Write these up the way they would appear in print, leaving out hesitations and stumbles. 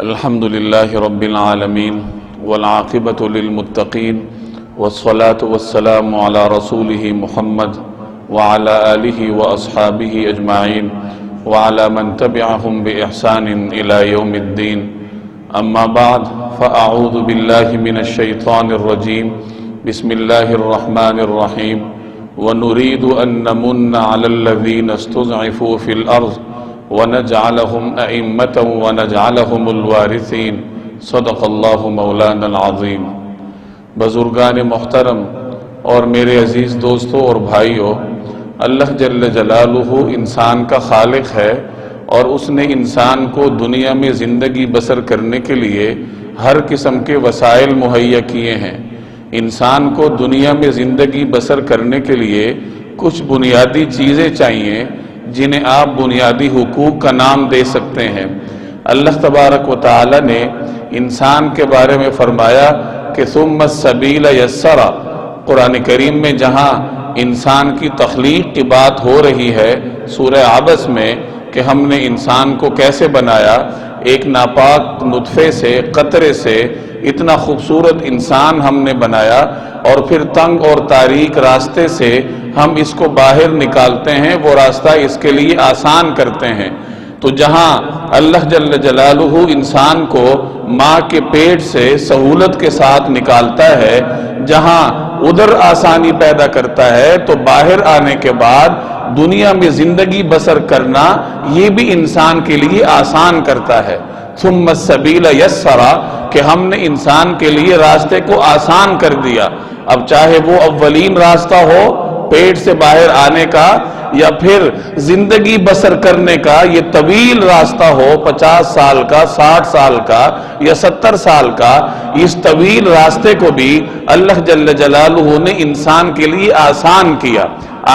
الحمد لله رب العالمين والعاقبة للمتقين والصلاة والسلام على رسوله محمد وعلى آله وأصحابه أجمعين وعلى من تبعهم بإحسان إلى يوم الدين. أما بعد فأعوذ بالله من الشيطان الرجيم. بسم الله الرحمن الرحيم. ونريد أن نمن على الذين استضعفوا في الأرض ونجعلهم أئمة ونجعلهم الوارثين. صدق اللہ مولانا العظیم. بزرگان محترم اور میرے عزیز دوستوں اور بھائیوں، اللہ جل جلالہ انسان کا خالق ہے اور اس نے انسان کو دنیا میں زندگی بسر کرنے کے لیے ہر قسم کے وسائل مہیا کیے ہیں. انسان کو دنیا میں زندگی بسر کرنے کے لیے کچھ بنیادی چیزیں چاہیے جنہیں آپ بنیادی حقوق کا نام دے سکتے ہیں. اللہ تبارک و تعالی نے انسان کے بارے میں فرمایا کہ ثم السبیل یسرا. قرآن کریم میں جہاں انسان کی تخلیق کی بات ہو رہی ہے سورہ عبس میں کہ ہم نے انسان کو کیسے بنایا، ایک ناپاک نطفے سے، قطرے سے اتنا خوبصورت انسان ہم نے بنایا اور پھر تنگ اور تاریک راستے سے ہم اس کو باہر نکالتے ہیں، وہ راستہ اس کے لیے آسان کرتے ہیں. تو جہاں اللہ جل جلالہ انسان کو ماں کے پیٹ سے سہولت کے ساتھ نکالتا ہے، جہاں ادھر آسانی پیدا کرتا ہے، تو باہر آنے کے بعد دنیا میں زندگی بسر کرنا یہ بھی انسان کے لیے آسان کرتا ہے. ثم السبیل یسرا کہ ہم نے انسان کے لیے راستے کو آسان کر دیا. اب چاہے وہ اولین راستہ ہو پیٹ سے باہر آنے کا یا پھر زندگی بسر کرنے کا یہ طویل راستہ ہو، 50 سال کا، 60 سال کا یا 70 سال کا، اس طویل راستے کو بھی اللہ جل جلالہ نے انسان کے لیے آسان کیا.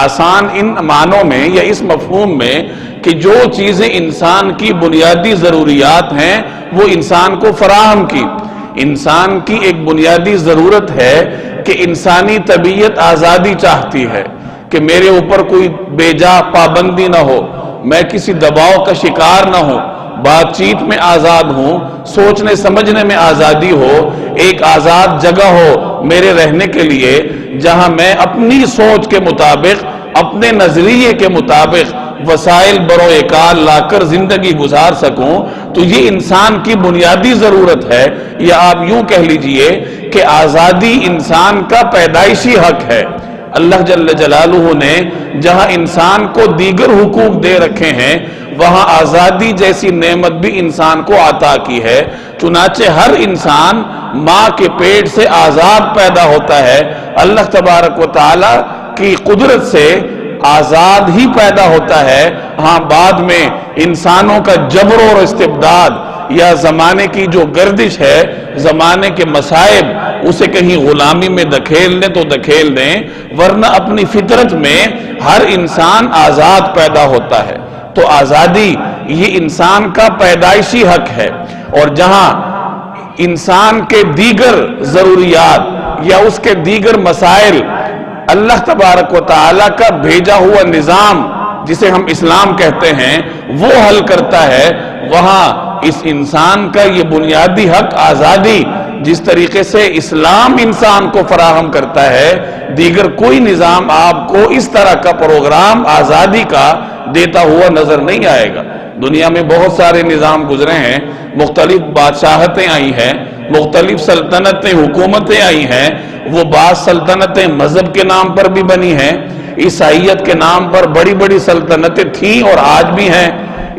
آسان ان معنوں میں یا اس مفہوم میں کہ جو چیزیں انسان کی بنیادی ضروریات ہیں وہ انسان کو فراہم کی. انسان کی ایک بنیادی ضرورت ہے کہ انسانی طبیعت آزادی چاہتی ہے کہ میرے اوپر کوئی بے جا پابندی نہ ہو، میں کسی دباؤ کا شکار نہ ہوں، بات چیت میں آزاد ہوں، سوچنے سمجھنے میں آزادی ہو، ایک آزاد جگہ ہو میرے رہنے کے لیے جہاں میں اپنی سوچ کے مطابق، اپنے نظریے کے مطابق وسائل بروئے کار لا کر زندگی گزار سکوں. تو یہ انسان کی بنیادی ضرورت ہے، یا آپ یوں کہہ لیجئے کہ آزادی انسان کا پیدائشی حق ہے. اللہ جل جلالہ نے جہاں انسان کو دیگر حقوق دے رکھے ہیں وہاں آزادی جیسی نعمت بھی انسان کو عطا کی ہے. چنانچہ ہر انسان ماں کے پیٹ سے آزاد پیدا ہوتا ہے، اللہ تبارک و تعالی کی قدرت سے آزاد ہی پیدا ہوتا ہے. ہاں بعد میں انسانوں کا جبر اور استبداد یا زمانے کی جو گردش ہے، زمانے کے مصائب اسے کہیں غلامی میں دکھیل دیں تو دکھیل دیں، ورنہ اپنی فطرت میں ہر انسان آزاد پیدا ہوتا ہے. تو آزادی یہ انسان کا پیدائشی حق ہے. اور جہاں انسان کے دیگر ضروریات یا اس کے دیگر مسائل اللہ تبارک و تعالی کا بھیجا ہوا نظام جسے ہم اسلام کہتے ہیں وہ حل کرتا ہے، وہاں اس انسان کا یہ بنیادی حق آزادی جس طریقے سے اسلام انسان کو فراہم کرتا ہے، دیگر کوئی نظام آپ کو اس طرح کا پروگرام آزادی کا دیتا ہوا نظر نہیں آئے گا. دنیا میں بہت سارے نظام گزرے ہیں، مختلف بادشاہتیں آئی ہیں، مختلف سلطنتیں، حکومتیں آئی ہیں. وہ بعض سلطنتیں مذہب کے نام پر بھی بنی ہیں، عیسائیت کے نام پر بڑی بڑی سلطنتیں تھیں اور آج بھی ہیں.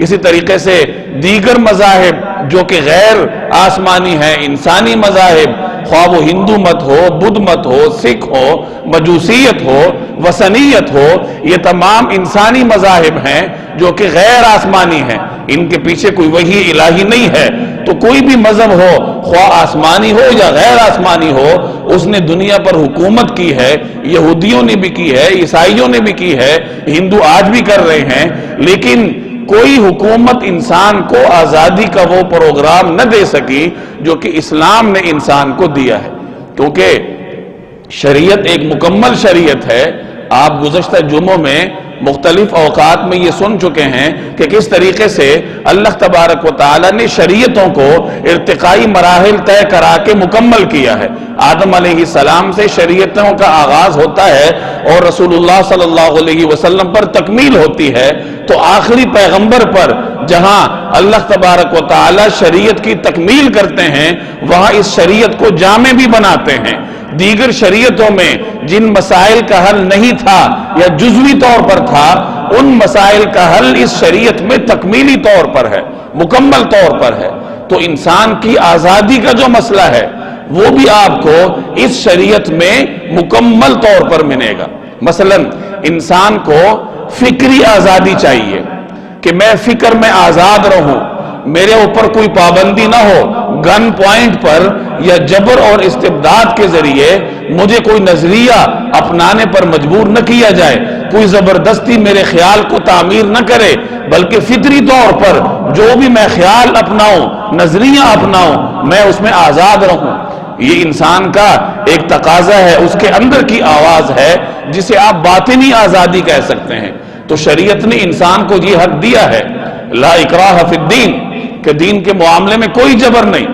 اسی طریقے سے دیگر مذاہب جو کہ غیر آسمانی ہیں، انسانی مذاہب، خواہ وہ ہندو مت ہو، بدھ مت ہو، سکھ ہو، مجوسیت ہو، وثنیت ہو، یہ تمام انسانی مذاہب ہیں جو کہ غیر آسمانی ہیں. ان کے پیچھے کوئی وحی الہی نہیں ہے. تو کوئی بھی مذہب ہو، خواہ آسمانی ہو یا غیر آسمانی ہو، اس نے دنیا پر حکومت کی ہے. یہودیوں نے بھی کی ہے، عیسائیوں نے بھی کی ہے، ہندو آج بھی کر رہے ہیں. لیکن کوئی حکومت انسان کو آزادی کا وہ پروگرام نہ دے سکی جو کہ اسلام نے انسان کو دیا ہے. کیونکہ شریعت ایک مکمل شریعت ہے. آپ گزشتہ جمعوں میں مختلف اوقات میں یہ سن چکے ہیں کہ کس طریقے سے اللہ تبارک و تعالیٰ نے شریعتوں کو ارتقائی مراحل طے کرا کے مکمل کیا ہے۔ آدم علیہ السلام سے شریعتوں کا آغاز ہوتا ہے اور رسول اللہ صلی اللہ علیہ وسلم پر تکمیل ہوتی ہے، تو آخری پیغمبر پر جہاں اللہ تبارک و تعالیٰ شریعت کی تکمیل کرتے ہیں وہاں اس شریعت کو جامع بھی بناتے ہیں۔ دیگر شریعتوں میں جن مسائل کا حل نہیں تھا یا جزوی طور پر تھا، ان مسائل کا حل اس شریعت میں تکمیلی طور پر ہے، مکمل طور پر ہے۔ تو انسان کی آزادی کا جو مسئلہ ہے وہ بھی آپ کو اس شریعت میں مکمل طور پر ملے گا۔ مثلا انسان کو فکری آزادی چاہیے کہ میں فکر میں آزاد رہوں، میرے اوپر کوئی پابندی نہ ہو، گن پوائنٹ پر یا جبر اور استبداد کے ذریعے مجھے کوئی نظریہ اپنانے پر مجبور نہ کیا جائے، کوئی زبردستی میرے خیال کو تعمیر نہ کرے، بلکہ فطری طور پر جو بھی میں خیال اپناؤں، نظریہ اپناؤں، میں اس میں آزاد رہوں۔ یہ انسان کا ایک تقاضا ہے، اس کے اندر کی آواز ہے جسے آپ باطنی آزادی کہہ سکتے ہیں۔ تو شریعت نے انسان کو یہ حق دیا ہے، لا اکراہ فی الدین، کہ دین کے معاملے میں کوئی جبر نہیں۔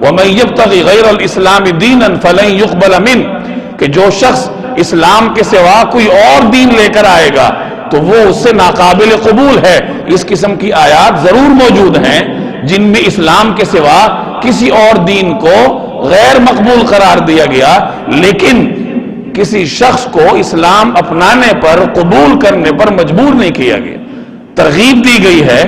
وَمَن يَبْتَغِ غَيْرَ الْإِسْلَامِ دِينًا فَلَن يُقْبَلَ مِنْهُ، کہ جو شخص اسلام کے سوا کوئی اور دین لے کر آئے گا تو وہ اس سے ناقابل قبول ہے۔ اس قسم کی آیات ضرور موجود ہیں جن میں اسلام کے سوا کسی اور دین کو غیر مقبول قرار دیا گیا، لیکن کسی شخص کو اسلام اپنانے پر، قبول کرنے پر مجبور نہیں کیا گیا۔ ترغیب دی گئی ہے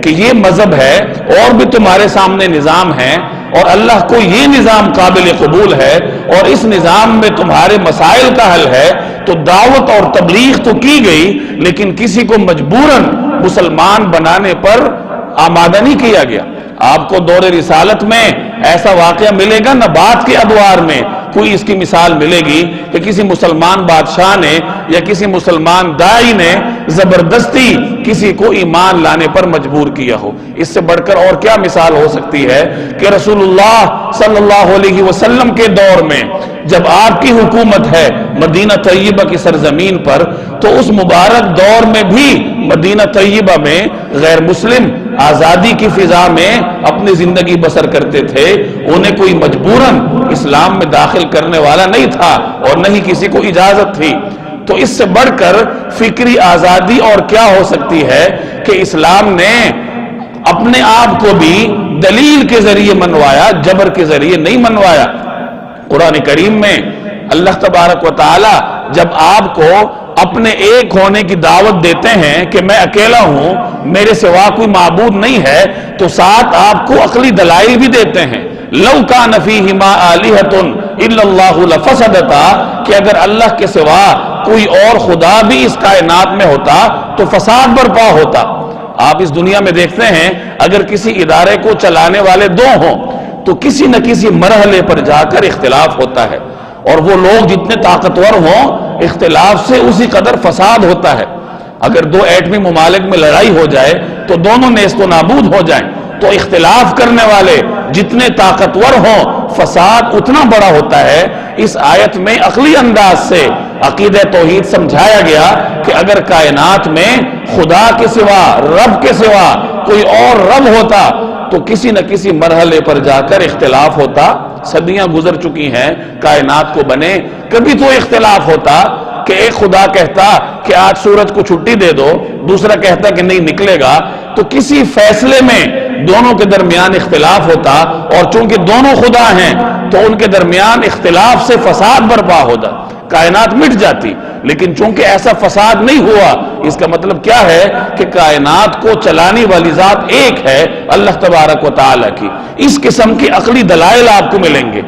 کہ یہ مذہب ہے اور بھی تمہارے سامنے نظام ہے، اور اللہ کو یہ نظام قابل قبول ہے اور اس نظام میں تمہارے مسائل کا حل ہے، تو دعوت اور تبلیغ تو کی گئی لیکن کسی کو مجبوراً مسلمان بنانے پر آمادہ نہیں کیا گیا۔ آپ کو دور رسالت میں ایسا واقعہ ملے گا نہ بعد کے ادوار میں کوئی اس کی مثال ملے گی کہ کسی مسلمان بادشاہ نے یا کسی مسلمان داعی نے زبردستی کسی کو ایمان لانے پر مجبور کیا ہو۔ اس سے بڑھ کر اور کیا مثال ہو سکتی ہے کہ رسول اللہ صلی اللہ علیہ وسلم کے دور میں جب آپ کی حکومت ہے مدینہ طیبہ کی سرزمین پر، تو اس مبارک دور میں بھی مدینہ طیبہ میں غیر مسلم آزادی کی فضا میں اپنی زندگی بسر کرتے تھے، انہیں کوئی مجبوراً اسلام میں داخل کرنے والا نہیں تھا اور نہ ہی کسی کو اجازت تھی۔ تو اس سے بڑھ کر فکری آزادی اور کیا ہو سکتی ہے کہ اسلام نے اپنے آپ کو بھی دلیل کے ذریعے منوایا، جبر کے ذریعے نہیں منوایا۔ قرآن کریم میں اللہ تبارک و تعالی جب آپ کو اپنے ایک ہونے کی دعوت دیتے ہیں کہ میں اکیلا ہوں، میرے سوا کوئی معبود نہیں ہے، تو ساتھ آپ کو عقلی دلائل بھی دیتے ہیں۔ لَوْ كَانَ فِيهِمَا آلِهَةٌ إِلَّا اللَّهُ لَفَسَدَتَا، کہ اگر اللہ کے سوا کوئی اور خدا بھی اس کائنات میں ہوتا تو فساد برپا ہوتا۔ آپ اس دنیا میں دیکھتے ہیں اگر کسی ادارے کو چلانے والے دو ہوں تو کسی نہ کسی مرحلے پر جا کر اختلاف ہوتا ہے، اور وہ لوگ جتنے طاقتور ہوں اختلاف سے اسی قدر فساد ہوتا ہے۔ اگر دو ایٹمی ممالک میں لڑائی ہو جائے تو دونوں نیست و نابود ہو جائیں، تو اختلاف کرنے والے جتنے طاقتور ہوں فساد اتنا بڑا ہوتا ہے۔ اس آیت میں عقلی انداز سے عقیدہ توحید سمجھایا گیا کہ اگر کائنات میں خدا کے سوا، رب کے سوا کوئی اور رب ہوتا تو کسی نہ کسی مرحلے پر جا کر اختلاف ہوتا۔ صدیاں گزر چکی ہیں کائنات کو بنے، کبھی تو اختلاف ہوتا کہ ایک خدا کہتا کہ آج سورج کو چھٹی دے دو، دوسرا کہتا کہ نہیں نکلے گا، تو کسی فیصلے میں دونوں کے درمیان اختلاف ہوتا، اور چونکہ دونوں خدا ہیں تو ان کے درمیان اختلاف سے فساد برپا ہوتا، کائنات مٹ جاتی۔ لیکن چونکہ ایسا فساد نہیں ہوا، اس کا مطلب کیا ہے کہ کائنات کو چلانے والی ذات ایک ہے، اللہ تبارک و تعالی کی۔ اس قسم کی عقلی دلائل آپ کو ملیں گے،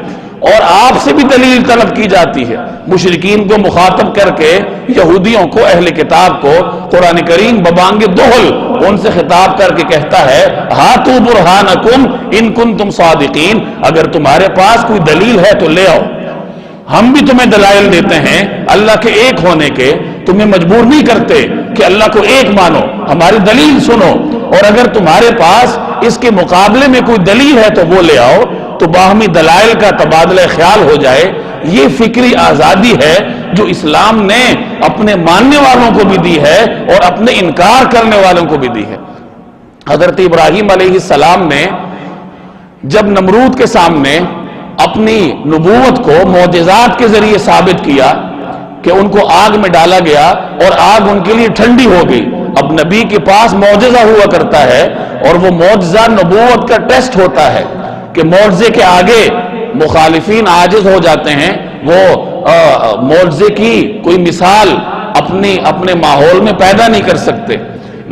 اور آپ سے بھی دلیل طلب کی جاتی ہے۔ مشرکین کو مخاطب کر کے یہودیوں کو، اہل کتاب کو، قرآن کریم ببانگ دہل ان سے خطاب کر کے کہتا ہے ہاتو برہانکم ان کنتم صادقین، اگر تمہارے پاس کوئی دلیل ہے تو لے آؤ۔ ہم بھی تمہیں دلائل دیتے ہیں اللہ کے ایک ہونے کے، تمہیں مجبور نہیں کرتے کہ اللہ کو ایک مانو، ہماری دلیل سنو، اور اگر تمہارے پاس اس کے مقابلے میں کوئی دلیل ہے تو وہ لے آؤ۔ تو باہمی دلائل کا تبادلہ خیال ہو جائے. یہ فکری آزادی ہے جو اسلام نے اپنے ماننے والوں کو بھی دی ہے اور اپنے انکار کرنے والوں کو بھی دی ہے. حضرت ابراہیم علیہ السلام نے جب نمرود کے سامنے اپنی نبوت کو معجزات کے ذریعے ثابت کیا کہ ان کو آگ میں ڈالا گیا اور آگ ان کے لیے ٹھنڈی ہو گئی. اب نبی کے پاس معجزہ ہوا کرتا ہے اور وہ معجزہ نبوت کا ٹیسٹ ہوتا ہے کہ معجزے کے آگے مخالفین عاجز ہو جاتے ہیں. وہ معجزے کی کوئی مثال اپنے ماحول میں پیدا نہیں کر سکتے.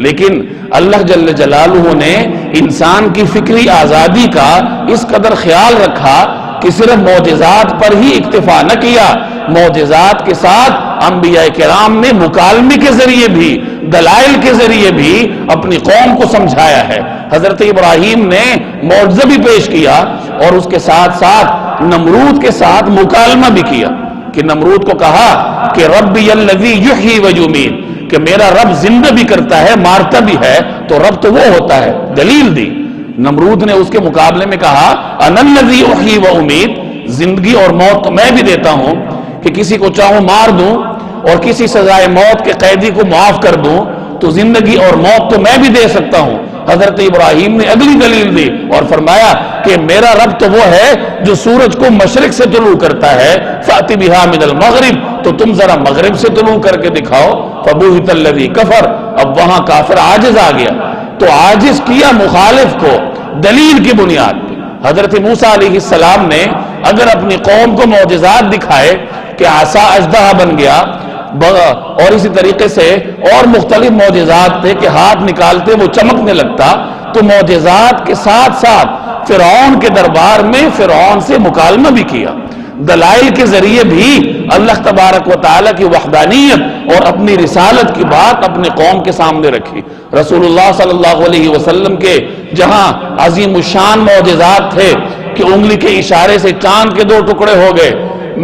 لیکن اللہ جل جلالہ نے انسان کی فکری آزادی کا اس قدر خیال رکھا کہ صرف معجزات پر ہی اکتفا نہ کیا، معجزات کے ساتھ انبیاء کرام نے مکالمے کے ذریعے بھی، دلائل کے ذریعے بھی اپنی قوم کو سمجھایا ہے. حضرت ابراہیم نے معجزہ بھی پیش کیا اور اس کے ساتھ ساتھ نمرود کے ساتھ مکالمہ بھی کیا کہ نمرود کو کہا کہ ربی الذی یحیی و یمیت، کہ میرا رب زندہ بھی کرتا ہے مارتا بھی ہے. تو رب تو وہ ہوتا ہے، دلیل دی. نمرود نے اس کے مقابلے میں کہا انا الذی احیی و امیت، زندگی اور موت تو میں بھی دیتا ہوں کہ کسی کو چاہوں مار دوں اور کسی سزائے موت کے قیدی کو معاف کر دوں، تو زندگی اور موت تو میں بھی دے سکتا ہوں. حضرت ابراہیم نے اگلی دلیل دی اور فرمایا کہ میرا رب تو وہ ہے جو سورج کو مشرق سے طلوع کرتا ہے، فأتی بہا من المغرب، تو تم ذرا مغرب سے طلوع کر کے دکھاؤ. فبہت الذی کفر، اب وہاں کافر عاجز آ گیا. تو عاجز کیا مخالف کو دلیل کی بنیاد پہ. حضرت موسیٰ علیہ السلام نے اگر اپنی قوم کو معجزات دکھائے کہ عصا اژدہا بن گیا، اور اسی طریقے سے اور مختلف معجزات تھے کہ ہاتھ نکالتے وہ چمکنے لگتا، تو معجزات کے ساتھ ساتھ فرعون کے دربار میں فرعون سے مکالمہ بھی کیا. دلائل کے ذریعے بھی اللہ تبارک و تعالیٰ کی وحدانیت اور اپنی رسالت کی بات اپنے قوم کے سامنے رکھی. رسول اللہ صلی اللہ علیہ وسلم کے جہاں عظیم الشان معجزات تھے کہ انگلی کے اشارے سے چاند کے 2 ٹکڑے ہو گئے،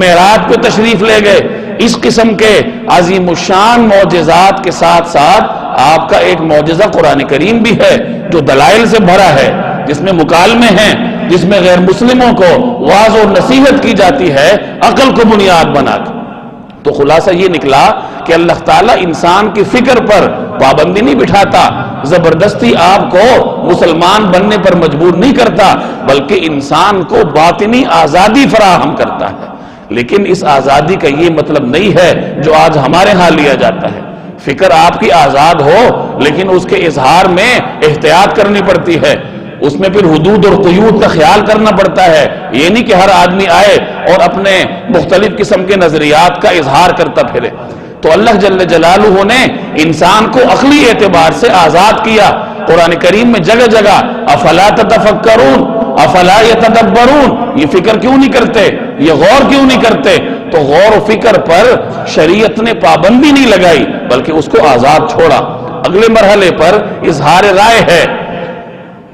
معراج پہ تشریف لے گئے، اس قسم کے عظیم الشان معجزات کے ساتھ ساتھ آپ کا ایک معجزہ قرآن کریم بھی ہے جو دلائل سے بھرا ہے، جس میں مکالمے ہیں، جس میں غیر مسلموں کو واعظ و نصیحت کی جاتی ہے عقل کو بنیاد بنا کے. تو خلاصہ یہ نکلا کہ اللہ تعالیٰ انسان کی فکر پر پابندی نہیں بٹھاتا، زبردستی آپ کو مسلمان بننے پر مجبور نہیں کرتا، بلکہ انسان کو باطنی آزادی فراہم کرتا ہے. لیکن اس آزادی کا یہ مطلب نہیں ہے جو آج ہمارے ہاں لیا جاتا ہے. فکر آپ کی آزاد ہو لیکن اس کے اظہار میں احتیاط کرنی پڑتی ہے، اس میں پھر حدود اور قیود کا خیال کرنا پڑتا ہے. یہ نہیں کہ ہر آدمی آئے اور اپنے مختلف قسم کے نظریات کا اظہار کرتا پھرے. تو اللہ جل جلالہ نے انسان کو عقلی اعتبار سے آزاد کیا. قرآن کریم میں جگہ جگہ افلا تتفکرون، افلا یتدبرون، یہ فکر کیوں نہیں کرتے، یہ غور کیوں نہیں کرتے؟ تو غور و فکر پر شریعت نے پابندی نہیں لگائی بلکہ اس کو آزاد چھوڑا. اگلے مرحلے پر اظہار رائے ہے.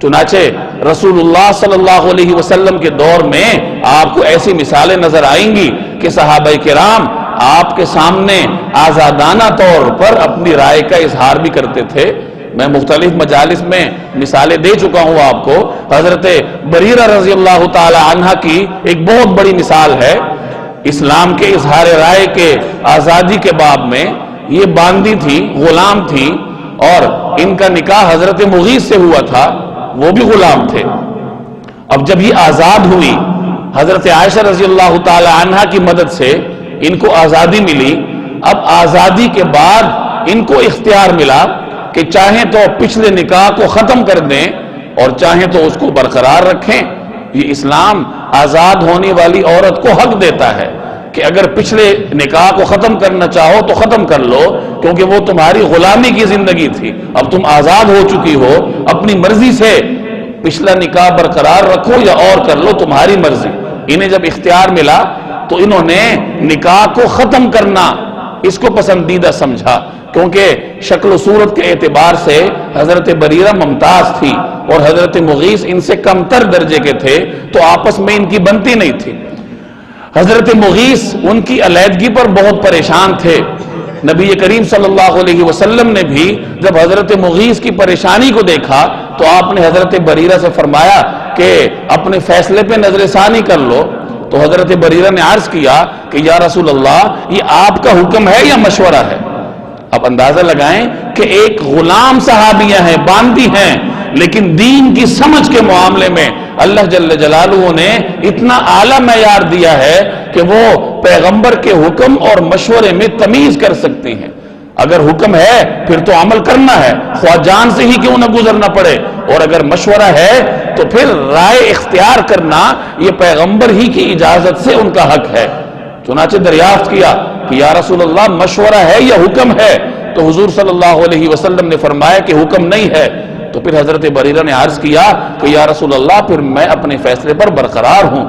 چنانچہ رسول اللہ صلی اللہ علیہ وسلم کے دور میں آپ کو ایسی مثالیں نظر آئیں گی کہ صحابہ کرام آپ کے سامنے آزادانہ طور پر اپنی رائے کا اظہار بھی کرتے تھے. میں مختلف مجالس میں مثالیں دے چکا ہوں آپ کو. حضرت بریرہ رضی اللہ تعالی عنہ کی ایک بہت بڑی مثال ہے اسلام کے اظہار رائے کے آزادی کے باب میں. یہ باندی تھی، غلام تھی، اور ان کا نکاح حضرت مغیث سے ہوا تھا، وہ بھی غلام تھے. اب جب یہ آزاد ہوئی، حضرت عائشہ رضی اللہ تعالی عنہ کی مدد سے ان کو آزادی ملی. اب آزادی کے بعد ان کو اختیار ملا کہ چاہیں تو پچھلے نکاح کو ختم کر دیں اور چاہیں تو اس کو برقرار رکھیں. یہ اسلام آزاد ہونے والی عورت کو حق دیتا ہے کہ اگر پچھلے نکاح کو ختم کرنا چاہو تو ختم کر لو، کیونکہ وہ تمہاری غلامی کی زندگی تھی. اب تم آزاد ہو چکی ہو، اپنی مرضی سے پچھلا نکاح برقرار رکھو یا اور کر لو، تمہاری مرضی. انہیں جب اختیار ملا تو انہوں نے نکاح کو ختم کرنا اس کو پسندیدہ سمجھا، کیونکہ شکل و صورت کے اعتبار سے حضرت بریرہ ممتاز تھی اور حضرت مغیث ان سے کم تر درجے کے تھے، تو آپس میں ان کی بنتی نہیں تھی. حضرت مغیث ان کی علیحدگی پر بہت پریشان تھے. نبی کریم صلی اللہ علیہ وسلم نے بھی جب حضرت مغیث کی پریشانی کو دیکھا تو آپ نے حضرت بریرہ سے فرمایا کہ اپنے فیصلے پہ نظر ثانی کر لو، تو حضرت بریرہ نے عرض کیا کہ یا رسول اللہ یہ آپ کا حکم ہے یا مشورہ ہے؟ اب اندازہ لگائیں کہ ایک غلام صحابیہ ہیں، باندی ہیں، لیکن دین کی سمجھ کے معاملے میں اللہ جل جلالہ نے اتنا اعلیٰ معیار دیا ہے کہ وہ پیغمبر کے حکم اور مشورے میں تمیز کر سکتی ہیں۔ اگر حکم ہے پھر تو عمل کرنا ہے، خواہ جان سے ہی کیوں نہ گزرنا پڑے، اور اگر مشورہ ہے تو پھر رائے اختیار کرنا یہ پیغمبر ہی کی اجازت سے ان کا حق ہے۔ چنانچہ دریافت کیا کہ یا رسول اللہ مشورہ ہے یا حکم ہے؟ تو حضور صلی اللہ علیہ وسلم نے فرمایا کہ حکم نہیں ہے۔ تو پھر حضرت بریرہ نے عرض کیا کہ یا رسول اللہ پھر میں اپنے فیصلے پر برقرار ہوں،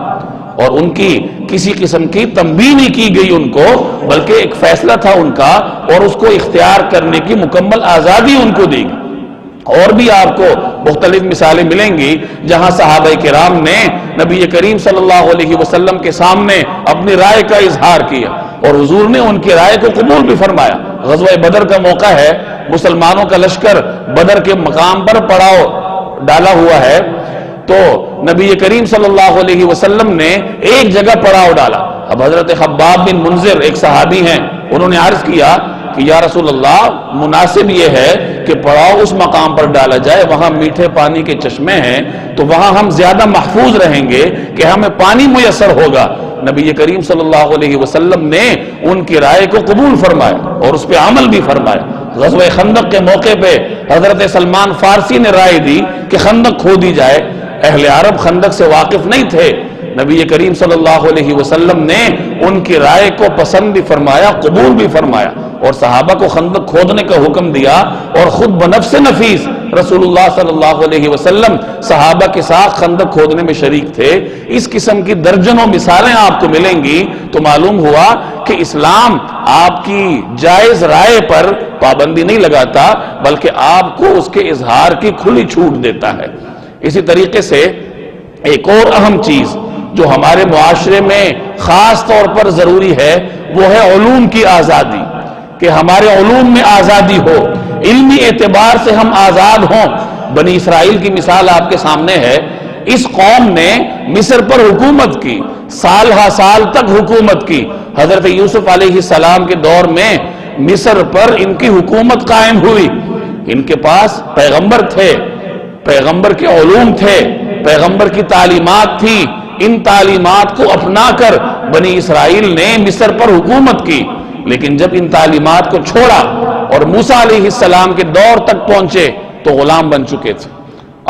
اور ان کی کسی قسم کی تنبیہ نہیں کی گئی ان کو، بلکہ ایک فیصلہ تھا ان کا، اور اس کو اختیار کرنے کی مکمل آزادی ان کو دی گئی۔ اور بھی آپ کو مختلف مثالیں ملیں گی جہاں صحابہ کرام نے نبی کریم صلی اللہ علیہ وسلم کے سامنے اپنی رائے کا اظہار کیا، اور حضور نے ان کی رائے کو قبول بھی فرمایا۔ غزوہ بدر کا موقع ہے، مسلمانوں کا لشکر بدر کے مقام پر پڑاؤ ڈالا ہوا ہے، تو نبی کریم صلی اللہ علیہ وسلم نے ایک جگہ پڑاؤ ڈالا۔ اب حضرت خباب بن منذر ایک صحابی ہیں، انہوں نے عرض کیا کہ یا رسول اللہ مناسب یہ ہے کہ پڑاؤ اس مقام پر ڈالا جائے، وہاں میٹھے پانی کے چشمے ہیں، تو وہاں ہم زیادہ محفوظ رہیں گے کہ ہمیں پانی میسر ہوگا۔ نبی کریم صلی اللہ علیہ وسلم نے ان کی رائے کو قبول فرمایا اور اس پہ عمل بھی فرمایا۔ غزوہ خندق کے موقع پہ حضرت سلمان فارسی نے رائے دی کہ خندق کھودی جائے۔ اہل عرب خندق سے واقف نہیں تھے، نبی کریم صلی اللہ علیہ وسلم نے ان کی رائے کو پسند بھی فرمایا، قبول بھی فرمایا، اور صحابہ کو خندق کھودنے کا حکم دیا، اور خود بنفس نفیس رسول اللہ صلی اللہ علیہ وسلم صحابہ کے ساتھ خندق کھودنے میں شریک تھے۔ اس قسم کی درجنوں مثالیں آپ کو ملیں گی، تو معلوم ہوا کہ اسلام آپ کی جائز رائے پر پابندی نہیں لگاتا، بلکہ آپ کو اس کے اظہار کی کھلی چھوٹ دیتا ہے۔ اسی طریقے سے ایک اور اہم چیز جو ہمارے معاشرے میں خاص طور پر ضروری ہے وہ ہے علوم کی آزادی، کہ ہمارے علوم میں آزادی ہو، علمی اعتبار سے ہم آزاد ہوں۔ بنی اسرائیل کی مثال آپ کے سامنے ہے، اس قوم نے مصر پر حکومت کی، سال ہا سال تک حکومت کی۔ حضرت یوسف علیہ السلام کے دور میں مصر پر ان کی حکومت قائم ہوئی۔ ان کے پاس پیغمبر تھے، پیغمبر کے علوم تھے، پیغمبر کی تعلیمات تھی، ان تعلیمات کو اپنا کر بنی اسرائیل نے مصر پر حکومت کی۔ لیکن جب ان تعلیمات کو چھوڑا اور موسیٰ علیہ السلام کے دور تک پہنچے تو غلام بن چکے تھے۔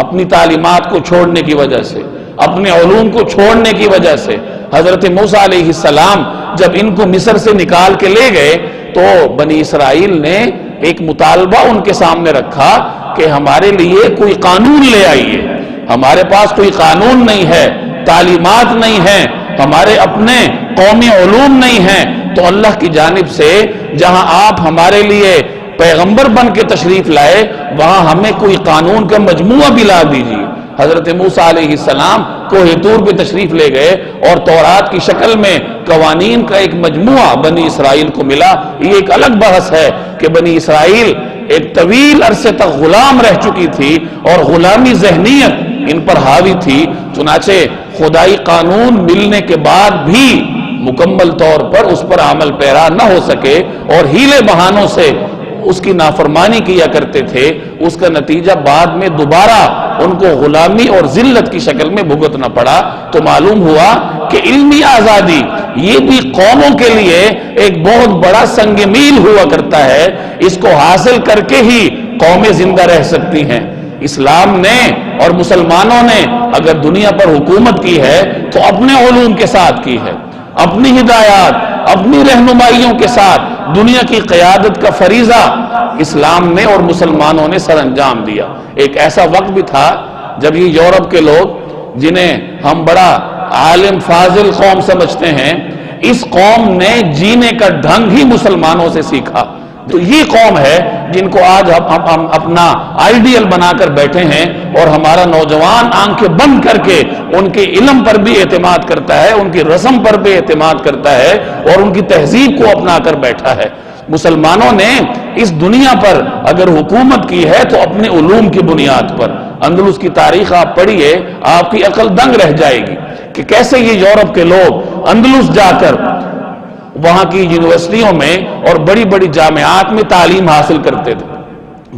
اپنی تعلیمات کو چھوڑنے کی وجہ سے، اپنے علوم کو چھوڑنے کی وجہ سے حضرت موسیٰ علیہ السلام جب ان کو مصر سے نکال کے لے گئے تو بنی اسرائیل نے ایک مطالبہ ان کے سامنے رکھا کہ ہمارے لیے کوئی قانون لے آئیے، ہمارے پاس کوئی قانون نہیں ہے، تعلیمات نہیں ہیں، ہمارے اپنے قومی علوم نہیں ہیں، تو اللہ کی جانب سے جہاں آپ ہمارے لیے پیغمبر بن کے تشریف لائے وہاں ہمیں کوئی قانون کا مجموعہ بھی لا دیجیے۔ حضرت موسیٰ علیہ السلام کوہ طور پہ تشریف لے گئے اور تورات کی شکل میں قوانین کا ایک مجموعہ بنی اسرائیل کو ملا۔ یہ ایک الگ بحث ہے کہ بنی اسرائیل ایک طویل عرصے تک غلام رہ چکی تھی اور غلامی ذہنیت ان پر حاوی تھی، چنانچہ خدائی قانون ملنے کے بعد بھی مکمل طور پر اس پر عمل پیرا نہ ہو سکے اور ہیلے بہانوں سے اس کی نافرمانی کیا کرتے تھے۔ اس کا نتیجہ بعد میں دوبارہ ان کو غلامی اور ذلت کی شکل میں بھگتنا پڑا۔ تو معلوم ہوا کہ علمی آزادی یہ بھی قوموں کے لیے ایک بہت بڑا سنگ میل ہوا کرتا ہے، اس کو حاصل کر کے ہی قومیں زندہ رہ سکتی ہیں۔ اسلام نے اور مسلمانوں نے اگر دنیا پر حکومت کی ہے تو اپنے علوم کے ساتھ کی ہے، اپنی ہدایات، اپنی رہنمائیوں کے ساتھ دنیا کی قیادت کا فریضہ اسلام نے اور مسلمانوں نے سر انجام دیا۔ ایک ایسا وقت بھی تھا جب یہ یورپ کے لوگ جنہیں ہم بڑا عالم فاضل قوم سمجھتے ہیں، اس قوم نے جینے کا ڈھنگ ہی مسلمانوں سے سیکھا۔ تو یہ قوم ہے جن کو آج ہم اپنا آئیڈیل بنا کر بیٹھے ہیں، اور ہمارا نوجوان آنکھیں بند کر کے ان کے علم پر بھی اعتماد کرتا ہے، ان کی رسم پر بھی اعتماد کرتا ہے اور ان کی تہذیب کو اپنا کر بیٹھا ہے۔ مسلمانوں نے اس دنیا پر اگر حکومت کی ہے تو اپنے علوم کی بنیاد پر، اندلس کی تاریخ آپ پڑھیے، آپ کی عقل دنگ رہ جائے گی کہ کیسے یہ یورپ کے لوگ اندلس جا کر وہاں کی یونیورسٹیوں میں اور بڑی بڑی جامعات میں تعلیم حاصل کرتے تھے۔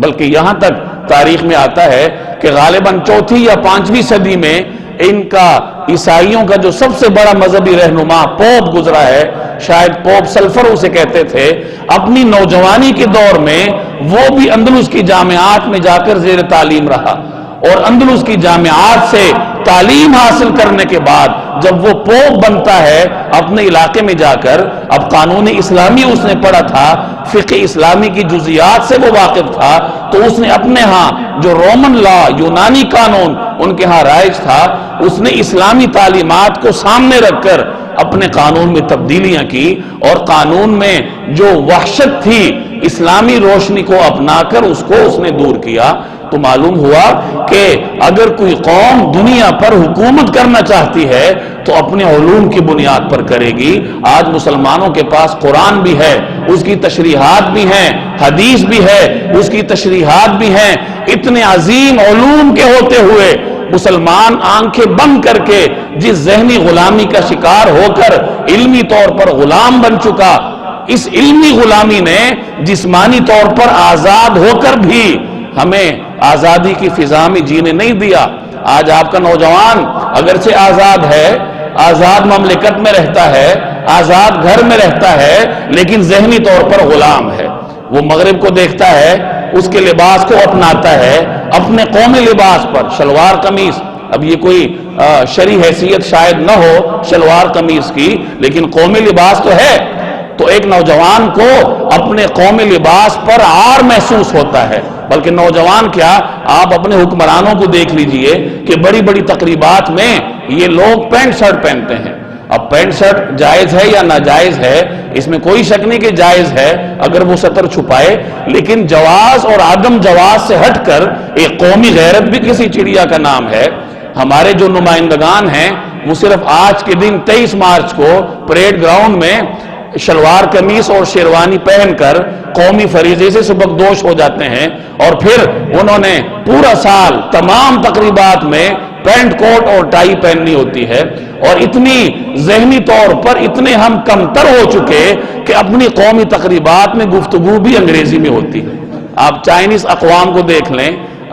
بلکہ یہاں تک تاریخ میں آتا ہے کہ غالباً 4 یا 5ویں صدی میں ان کا عیسائیوں کا جو سب سے بڑا مذہبی رہنما پوپ گزرا ہے، شاید پوپ سلفر اسے کہتے تھے، اپنی نوجوانی کے دور میں وہ بھی اندلس کی جامعات میں جا کر زیر تعلیم رہا، اور اندلس کی جامعات سے تعلیم حاصل کرنے کے بعد جب وہ پوپ بنتا ہے اپنے علاقے میں جا کر، اب قانون اسلامی اس نے پڑھا تھا، فقہ اسلامی کی جزیات سے وہ واقف تھا، تو اس نے اپنے ہاں جو رومن لا، یونانی قانون ان کے ہاں رائج تھا، اس نے اسلامی تعلیمات کو سامنے رکھ کر اپنے قانون میں تبدیلیاں کی، اور قانون میں جو وحشت تھی اسلامی روشنی کو اپنا کر اس کو اس نے دور کیا۔ تو معلوم ہوا کہ اگر کوئی قوم دنیا پر حکومت کرنا چاہتی ہے تو اپنے علوم کی بنیاد پر کرے گی۔ آج مسلمانوں کے پاس قرآن بھی ہے، اس کی تشریحات بھی ہیں، حدیث بھی ہے، اس کی تشریحات بھی ہیں، اتنے عظیم علوم کے ہوتے ہوئے مسلمان آنکھیں بند کر کے جس ذہنی غلامی کا شکار ہو کر علمی طور پر غلام بن چکا، اس علمی غلامی نے جسمانی طور پر آزاد ہو کر بھی ہمیں آزادی کی فضا میں جینے نہیں دیا۔ آج آپ کا نوجوان اگرچہ آزاد ہے، آزاد مملکت میں رہتا ہے، آزاد گھر میں رہتا ہے، لیکن ذہنی طور پر غلام ہے۔ وہ مغرب کو دیکھتا ہے، اس کے لباس کو اپناتا ہے، اپنے قومی لباس پر شلوار قمیص، اب یہ کوئی شرعی حیثیت شاید نہ ہو شلوار قمیص کی، لیکن قومی لباس تو ہے۔ تو ایک نوجوان کو اپنے قومی لباس پر عار محسوس ہوتا ہے، بلکہ نوجوان کیا، آپ اپنے حکمرانوں کو دیکھ لیجئے کہ بڑی بڑی تقریبات میں یہ لوگ پینٹ شرٹ پہنتے ہیں۔ اب پینٹ شرٹ جائز ہے یا ناجائز ہے، اس میں کوئی شک نہیں کہ جائز ہے اگر وہ سطر چھپائے، لیکن جواز اور عدم جواز سے ہٹ کر ایک قومی غیرت بھی کسی چڑیا کا نام ہے۔ ہمارے جو نمائندگان ہیں وہ صرف آج کے دن 23 مارچ کو پریڈ گراؤنڈ میں شلوار قمیص اور شیروانی پہن کر قومی فریضے سے سبکدوش ہو جاتے ہیں، اور پھر انہوں نے پورا سال تمام تقریبات میں پینٹ کوٹ اور ٹائی پہننی ہوتی ہے، اور اتنی ذہنی طور پر اتنے ہم کمتر ہو چکے کہ اپنی قومی تقریبات میں گفتگو بھی انگریزی میں ہوتی ہے۔ آپ چائنیز اقوام کو دیکھ لیں،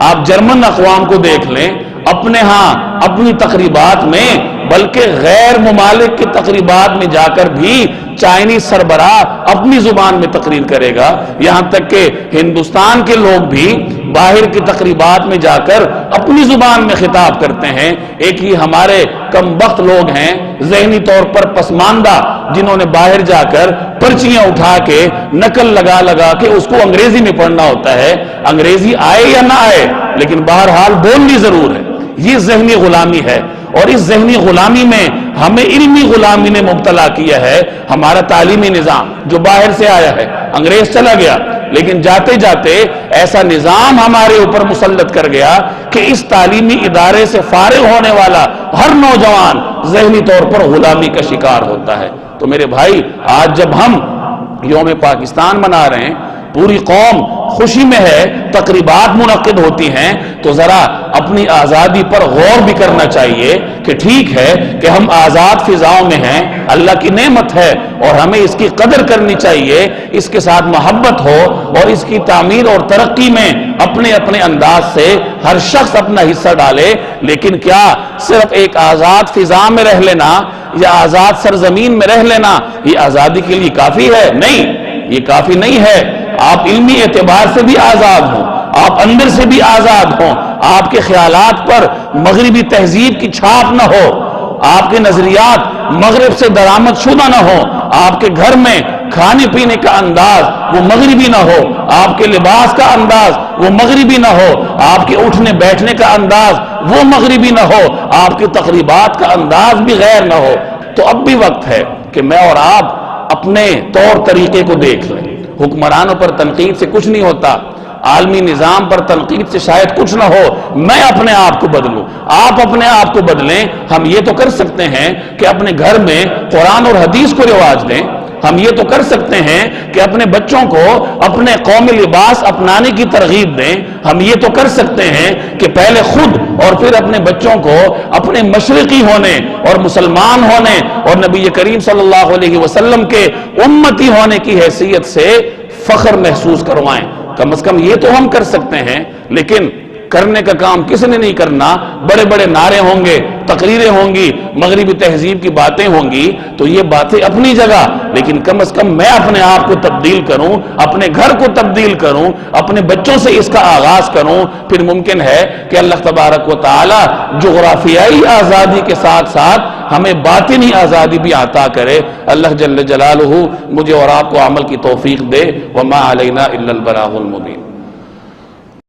آپ جرمن اقوام کو دیکھ لیں، اپنے ہاں اپنی تقریبات میں، بلکہ غیر ممالک کی تقریبات میں جا کر بھی چائنیز سربراہ اپنی زبان میں تقریر کرے گا، یہاں تک کہ ہندوستان کے لوگ بھی باہر کی تقریبات میں جا کر اپنی زبان میں خطاب کرتے ہیں۔ ایک ہی ہمارے کم بخت لوگ ہیں ذہنی طور پر پسماندہ، جنہوں نے باہر جا کر پرچیاں اٹھا کے نقل لگا لگا کے اس کو انگریزی میں پڑھنا ہوتا ہے، انگریزی آئے یا نہ آئے لیکن بہرحال بولنی ضرور ہے۔ یہ ذہنی غلامی ہے، اور اس ذہنی غلامی میں ہمیں علمی غلامی نے مبتلا کیا ہے۔ ہمارا تعلیمی نظام جو باہر سے آیا ہے، انگریز چلا گیا، لیکن جاتے جاتے ایسا نظام ہمارے اوپر مسلط کر گیا کہ اس تعلیمی ادارے سے فارغ ہونے والا ہر نوجوان ذہنی طور پر غلامی کا شکار ہوتا ہے۔ تو میرے بھائی، آج جب ہم یوم پاکستان منا رہے ہیں، پوری قوم خوشی میں ہے، تقریبات منعقد ہوتی ہیں، تو ذرا اپنی آزادی پر غور بھی کرنا چاہیے کہ ٹھیک ہے کہ ہم آزاد فضاؤں میں ہیں، اللہ کی نعمت ہے اور ہمیں اس کی قدر کرنی چاہیے، اس کے ساتھ محبت ہو، اور اس کی تعمیر اور ترقی میں اپنے اپنے انداز سے ہر شخص اپنا حصہ ڈالے۔ لیکن کیا صرف ایک آزاد فضا میں رہ لینا یا آزاد سرزمین میں رہ لینا یہ آزادی کے لیے کافی ہے؟ نہیں، یہ کافی نہیں ہے۔ آپ علمی اعتبار سے بھی آزاد ہوں، آپ اندر سے بھی آزاد ہوں، آپ کے خیالات پر مغربی تہذیب کی چھاپ نہ ہو، آپ کے نظریات مغرب سے درآمد شدہ نہ ہو، آپ کے گھر میں کھانے پینے کا انداز وہ مغربی نہ ہو، آپ کے لباس کا انداز وہ مغربی نہ ہو، آپ کے اٹھنے بیٹھنے کا انداز وہ مغربی نہ ہو، آپ کی تقریبات کا انداز بھی غیر نہ ہو۔ تو اب بھی وقت ہے کہ میں اور آپ اپنے طور طریقے کو دیکھ لیں۔ حکمرانوں پر تنقید سے کچھ نہیں ہوتا۔ عالمی نظام پر تنقید سے شاید کچھ نہ ہو، میں اپنے آپ کو بدلوں، آپ اپنے آپ کو بدلیں۔ ہم یہ تو کر سکتے ہیں کہ اپنے گھر میں قرآن اور حدیث کو رواج دیں، ہم یہ تو کر سکتے ہیں کہ اپنے بچوں کو اپنے قومی لباس اپنانے کی ترغیب دیں، ہم یہ تو کر سکتے ہیں کہ پہلے خود اور پھر اپنے بچوں کو اپنے مشرقی ہونے اور مسلمان ہونے اور نبی کریم صلی اللہ علیہ وسلم کے امتی ہونے کی حیثیت سے فخر محسوس کروائیں۔ کم از کم یہ تو ہم کر سکتے ہیں، لیکن کرنے کا کام کس نے نہیں کرنا؟ بڑے بڑے نعرے ہوں گے، تقریریں ہوں گی، مغربی تہذیب کی باتیں ہوں گی، تو یہ باتیں اپنی جگہ، لیکن کم از کم میں اپنے آپ کو تبدیل کروں، اپنے گھر کو تبدیل کروں، اپنے بچوں سے اس کا آغاز کروں، پھر ممکن ہے کہ اللہ تبارک و تعالی جغرافیائی آزادی کے ساتھ ساتھ ہمیں باطنی آزادی بھی عطا کرے۔ اللہ جل جلالہ مجھے اور آپ کو عمل کی توفیق دے۔ وما علینا الا البلاغ المبین۔